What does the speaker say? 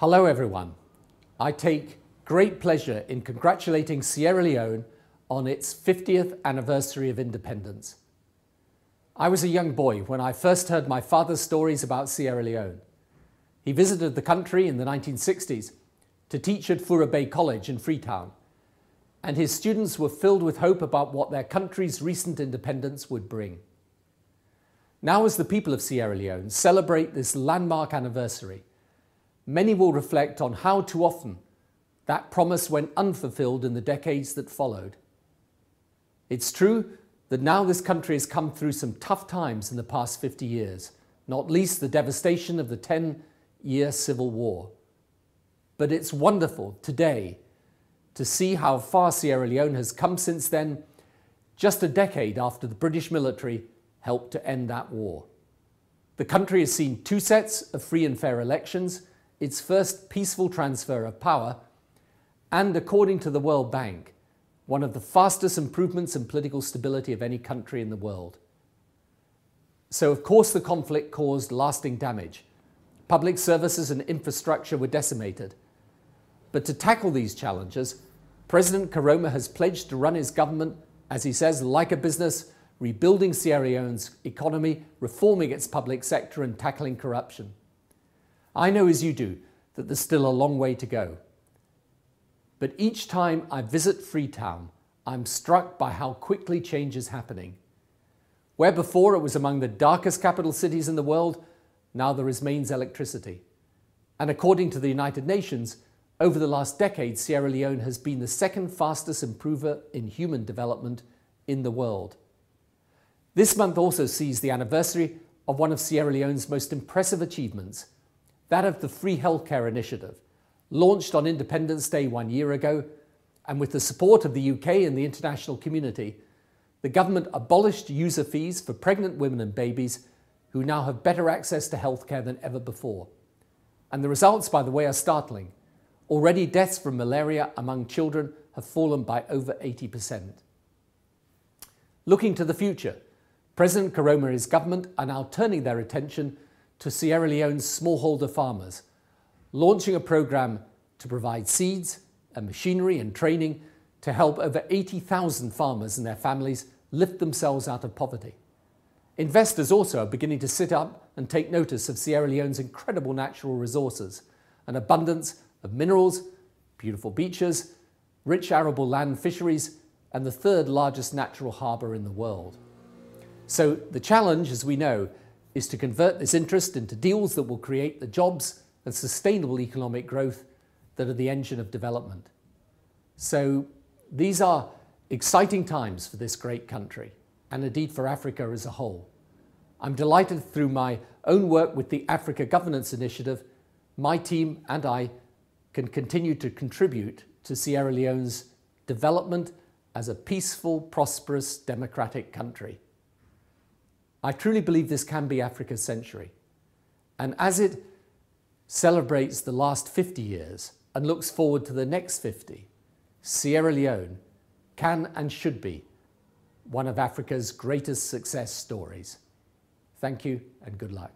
Hello everyone. I take great pleasure in congratulating Sierra Leone on its 50th anniversary of independence. I was a young boy when I first heard my father's stories about Sierra Leone. He visited the country in the 1960s to teach at Fura Bay College in Freetown, and his students were filled with hope about what their country's recent independence would bring. Now, as the people of Sierra Leone celebrate this landmark anniversary, many will reflect on how too often that promise went unfulfilled in the decades that followed. It's true that now this country has come through some tough times in the past 50 years, not least the devastation of the 10-year civil war. But it's wonderful today to see how far Sierra Leone has come since then, just a decade after the British military helped to end that war. The country has seen 2 sets of free and fair elections, its first peaceful transfer of power, and according to the World Bank, one of the fastest improvements in political stability of any country in the world. So of course the conflict caused lasting damage. Public services and infrastructure were decimated. But to tackle these challenges, President Koroma has pledged to run his government, as he says, like a business, rebuilding Sierra Leone's economy, reforming its public sector and tackling corruption. I know, as you do, that there's still a long way to go. But each time I visit Freetown, I'm struck by how quickly change is happening. Where before it was among the darkest capital cities in the world, now there is mains electricity. And according to the United Nations, over the last decade, Sierra Leone has been the second fastest improver in human development in the world. This month also sees the anniversary of one of Sierra Leone's most impressive achievements, that of the Free Healthcare Initiative, launched on Independence Day 1 year ago, and with the support of the UK and the international community, the government abolished user fees for pregnant women and babies who now have better access to healthcare than ever before. And the results, by the way, are startling. Already deaths from malaria among children have fallen by over 80%. Looking to the future, President Koroma and his government are now turning their attention to Sierra Leone's smallholder farmers, launching a program to provide seeds and machinery and training to help over 80,000 farmers and their families lift themselves out of poverty. Investors also are beginning to sit up and take notice of Sierra Leone's incredible natural resources, an abundance of minerals, beautiful beaches, rich arable land fisheries, and the 3rd largest natural harbour in the world. So the challenge, as we know, is to convert this interest into deals that will create the jobs and sustainable economic growth that are the engine of development. So these are exciting times for this great country, and indeed for Africa as a whole. I'm delighted through my own work with the Africa Governance Initiative, my team and I can continue to contribute to Sierra Leone's development as a peaceful, prosperous, democratic country. I truly believe this can be Africa's century. And as it celebrates the last 50 years and looks forward to the next 50, Sierra Leone can and should be one of Africa's greatest success stories. Thank you and good luck.